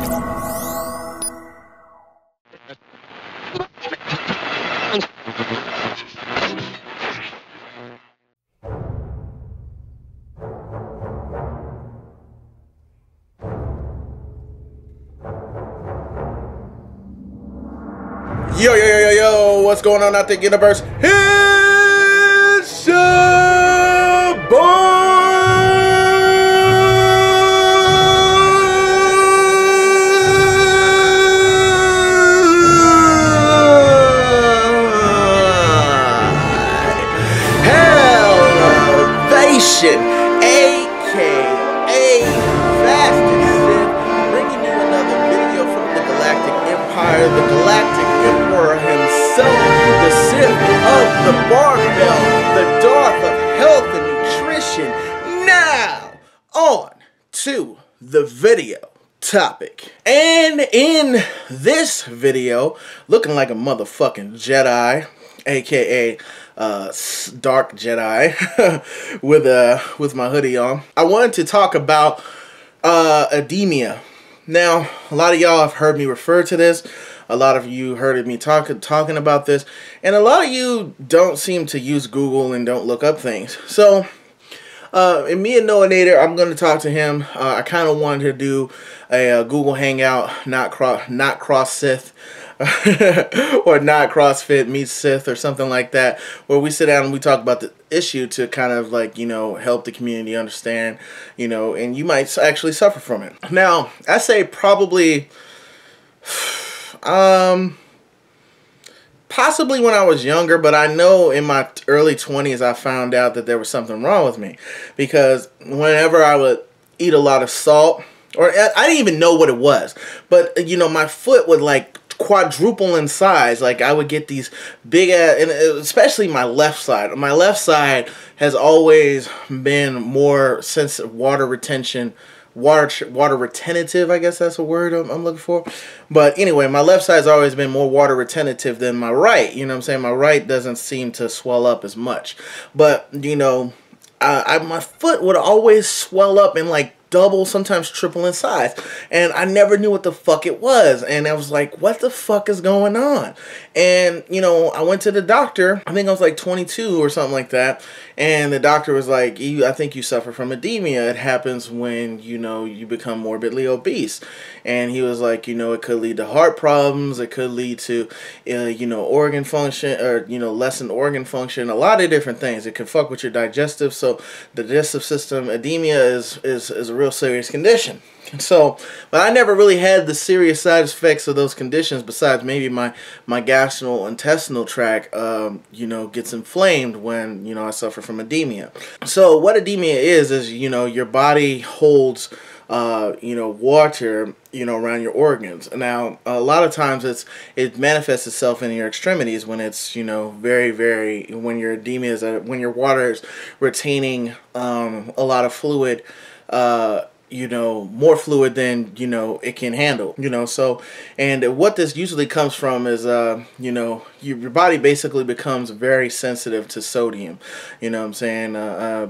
Yo, yo, yo, yo, yo, what's going on out there, universe? It's your boy, Hellavation, aka Fasted Sith, bringing you another video from the Galactic Empire, the Galactic Emperor himself, the Sith of the barbell, the Darth of health and nutrition. Now, on to the video topic. And in this video, looking like a motherfucking Jedi, aka dark Jedi, with my hoodie on, I wanted to talk about edema. Now, a lot of y'all have heard me refer to this. A lot of you heard me talking about this, and a lot of you don't seem to use Google and don't look up things. So, and me and Noah Nader, I'm going to talk to him. I kind of wanted to do a Google Hangout, not cross Sith, or not CrossFit meets Sith, or something like that, where we sit down and we talk about the issue to kind of like, you know, help the community understand, you know, and you might actually suffer from it. Now, I say probably, possibly when I was younger, but I know in my early 20s I found out that there was something wrong with me, because whenever I would eat a lot of salt, or I didn't even know what it was, but you know, my foot would like quadruple in size. Like I would get these big ass, and especially my left side. My left side has always been more sensitive, water retentive, I guess that's a word I'm looking for. But anyway, my left side's always been more water retentive than my right. You know what I'm saying? My right doesn't seem to swell up as much. But, you know, my foot would always swell up and like double, sometimes triple in size, and I never knew what the fuck it was, and I was like, what the fuck is going on? And you know, I went to the doctor. I think I was like 22 or something like that, and the doctor was like, I think you suffer from edema. It happens when, you know, you become morbidly obese. And he was like, you know, it could lead to heart problems, it could lead to you know, organ function, or you know, lessened organ function, a lot of different things. It could fuck with your digestive system. Edema is a real serious condition. So, but I never really had the serious side effects of those conditions, besides maybe my gastrointestinal tract, you know, gets inflamed when, you know, I suffer from edema. So what edema is, you know, your body holds, you know, water, you know, around your organs. Now, a lot of times it manifests itself in your extremities when it's, you know, when your edema is, when your water is retaining a lot of fluid, you know, more fluid than, you know, it can handle, you know. So, and what this usually comes from is, you know, your body basically becomes very sensitive to sodium, you know what I'm saying,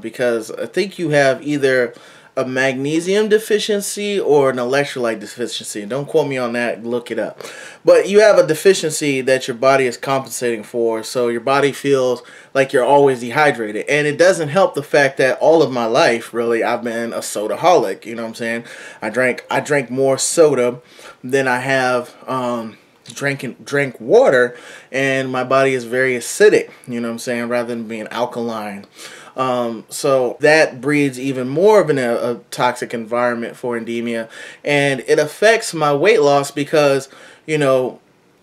because I think you have either a magnesium deficiency or an electrolyte deficiency. Don't quote me on that, look it up. But you have a deficiency that your body is compensating for, so your body feels like you're always dehydrated. And it doesn't help the fact that all of my life, really, I've been a sodaholic, you know what I'm saying? I drank more soda than I have drank water, and my body is very acidic, you know what I'm saying, rather than being alkaline. So that breeds even more of a toxic environment for edema, and it affects my weight loss because, you know,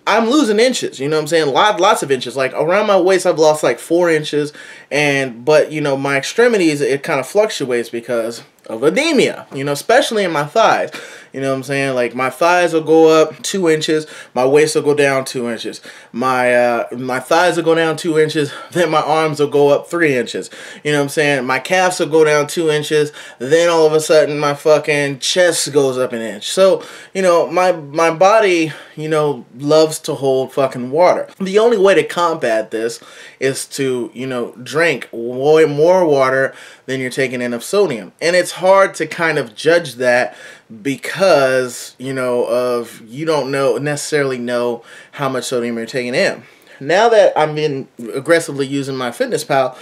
I'm losing inches, you know what I'm saying, lots of inches. Like around my waist I've lost like 4 inches, but you know, my extremities, it kind of fluctuates because of edema, you know, especially in my thighs. You know what I'm saying? Like my thighs will go up 2 inches, my waist will go down 2 inches. My thighs will go down 2 inches, then my arms will go up 3 inches. You know what I'm saying? My calves will go down 2 inches, then all of a sudden my fucking chest goes up an inch. So, you know, my body, you know, loves to hold fucking water. The only way to combat this is to, you know, drink way more water than you're taking in of sodium. And it's hard to kind of judge that because, you know, of you don't necessarily know how much sodium you're taking in. Now that I'm been aggressively using my Fitness Pal,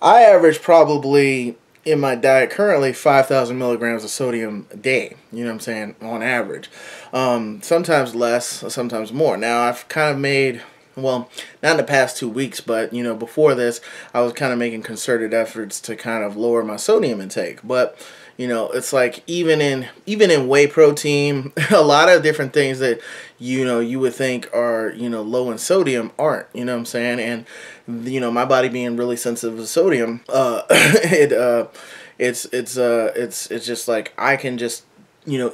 I average probably in my diet currently 5,000 milligrams of sodium a day. You know what I'm saying? On average. Sometimes less, sometimes more. Now I've kind of made, well, not in the past 2 weeks, but you know, before this, I was kind of making concerted efforts to kind of lower my sodium intake. But you know, it's like even in whey protein, a lot of different things that you know you would think are, you know, low in sodium aren't. You know what I'm saying? And you know, my body being really sensitive to sodium, it's just like I can just, you know,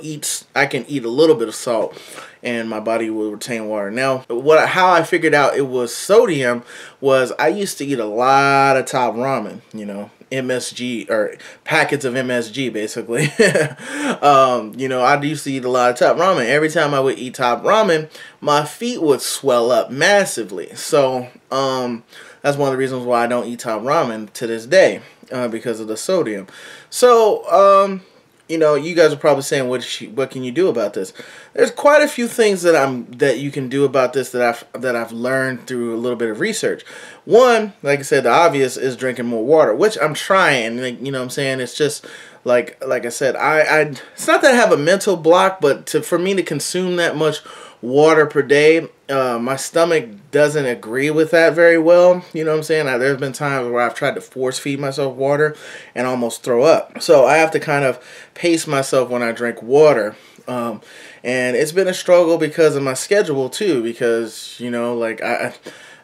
I can eat a little bit of salt and my body will retain water. Now, how I figured out it was sodium was I used to eat a lot of top ramen, you know, MSG, or packets of MSG basically. You know, I used to eat a lot of top ramen. Every time I would eat top ramen, my feet would swell up massively. So that's one of the reasons why I don't eat top ramen to this day, because of the sodium. So you know, you guys are probably saying, what can you do about this? There's quite a few things that you can do about this that I've learned through a little bit of research. One, like I said, the obvious is drinking more water, which I'm trying. Like, you know what I'm saying? It's just like I said, it's not that I have a mental block, but for me to consume that much water per day, my stomach doesn't agree with that very well. You know what I'm saying? There's been times where I've tried to force feed myself water and almost throw up. So I have to kind of pace myself when I drink water. And it's been a struggle because of my schedule too, because, you know, like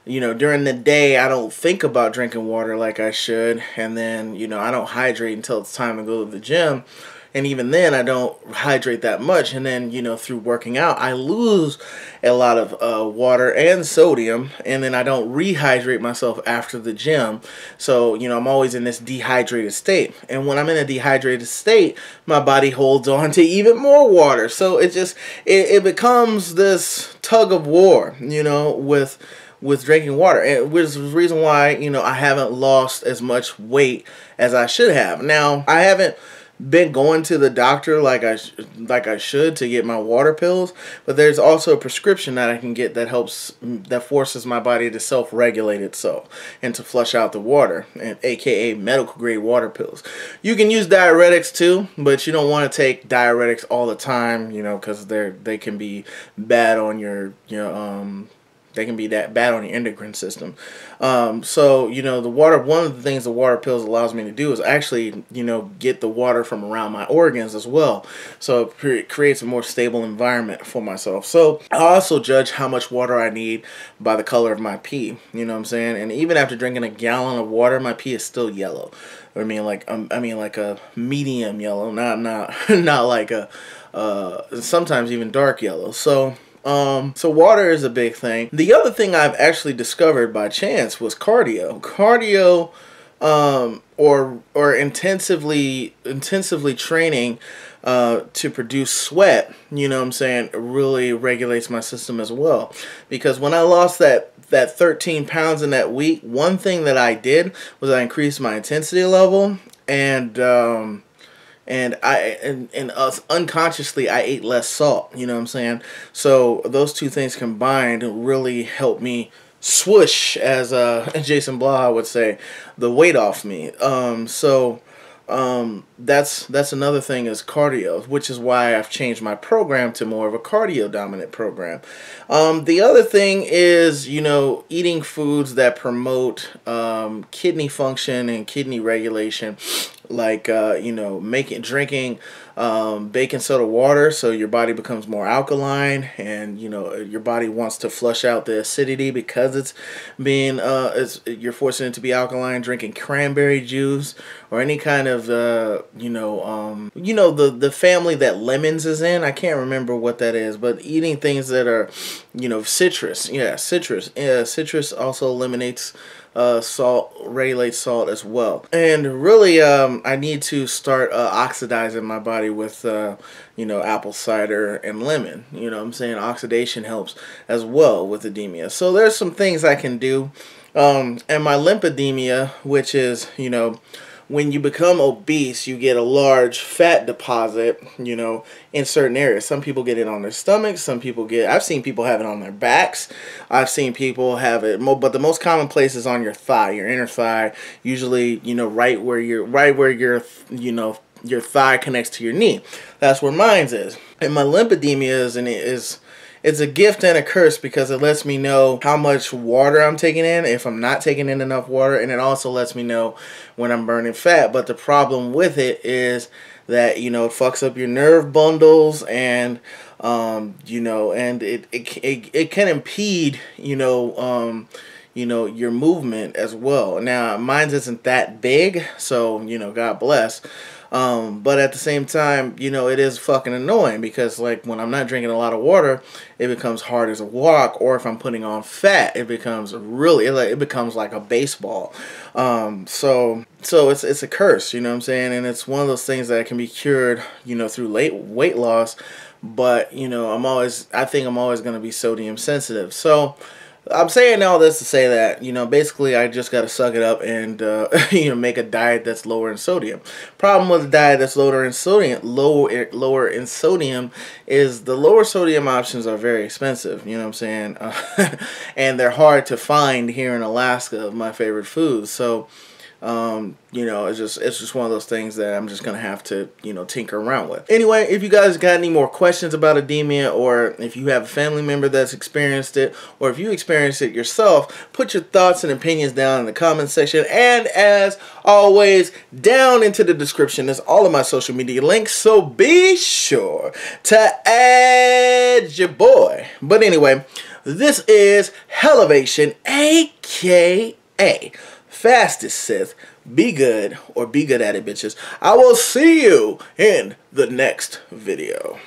you know, during the day I don't think about drinking water like I should, and then, you know, I don't hydrate until it's time to go to the gym. And even then, I don't hydrate that much. And then, you know, through working out, I lose a lot of water and sodium. And then I don't rehydrate myself after the gym. So, you know, I'm always in this dehydrated state. And when I'm in a dehydrated state, my body holds on to even more water. So it becomes this tug of war, you know, with drinking water, and which is the reason why, you know, I haven't lost as much weight as I should have. Now, I haven't been going to the doctor like I should to get my water pills, but there's also a prescription that I can get that forces my body to self-regulate itself and to flush out the water, and aka medical grade water pills. You can use diuretics too, but you don't want to take diuretics all the time, you know, because they can be bad on they can be that bad on your endocrine system. So, you know, one of the things the water pills allows me to do is actually, you know, get the water from around my organs as well. So it creates a more stable environment for myself. So I also judge how much water I need by the color of my pee. You know what I'm saying? And even after drinking a gallon of water, my pee is still yellow. I mean like a medium yellow, not like a sometimes even dark yellow. So water is a big thing. The other thing I've actually discovered by chance was cardio. Cardio, or intensively training to produce sweat, you know what I'm saying, really regulates my system as well. Because when I lost that 13 pounds in that week, one thing that I did was I increased my intensity level, and unconsciously I ate less salt, you know what I'm saying? So those two things combined really helped me swoosh, as Jason Blaha would say, the weight off me. That's another thing, is cardio, which is why I've changed my program to more of a cardio dominant program. The other thing is, you know, eating foods that promote kidney function and kidney regulation, like you know, drinking baking soda water, so your body becomes more alkaline, and you know, your body wants to flush out the acidity because it's being you're forcing it to be alkaline. Drinking cranberry juice, or any kind of the family that lemons is in. I can't remember what that is, but eating things that are, you know, citrus. Yeah, citrus. Yeah, citrus also eliminates salt, regulates salt as well. And really, I need to start oxidizing my body with you know, apple cider and lemon. You know what I'm saying? Oxidation helps as well with edema. So there's some things I can do. And my lymphedema, which is, you know, when you become obese, you get a large fat deposit, you know, in certain areas. Some people get it on their stomachs. Some people get, I've seen people have it on their backs. I've seen people have it, but the most common place is on your thigh, your inner thigh, usually, you know, right where your, you know, your thigh connects to your knee. That's where mine's is. And my lymphedema it's a gift and a curse, because it lets me know how much water I'm taking in, if I'm not taking in enough water, and it also lets me know when I'm burning fat. But the problem with it is that, you know, it fucks up your nerve bundles, and you know, and it can impede, you know, your movement as well. Now, mine isn't that big, so, you know, God bless. But at the same time, you know, it is fucking annoying, because like when I'm not drinking a lot of water, it becomes hard as a walk, or if I'm putting on fat, it becomes it becomes like a baseball. So it's a curse, you know what I'm saying? And it's one of those things that can be cured, you know, through weight loss. But, you know, I think I'm always going to be sodium sensitive. So I'm saying all this to say that, you know, basically I just got to suck it up and, you know, make a diet that's lower in sodium. Problem with a diet that's lower in sodium, is the lower sodium options are very expensive, you know what I'm saying? And they're hard to find here in Alaska, my favorite foods. So, you know, it's just one of those things that I'm just gonna have to, you know, tinker around with. Anyway, if you guys got any more questions about edema, or if you have a family member that's experienced it, or if you experienced it yourself, put your thoughts and opinions down in the comment section. And as always, down into the description is all of my social media links, so be sure to add your boy. But anyway, this is Hellavation, aka Fastest Sith. Be good, or be good at it, bitches. I will see you in the next video.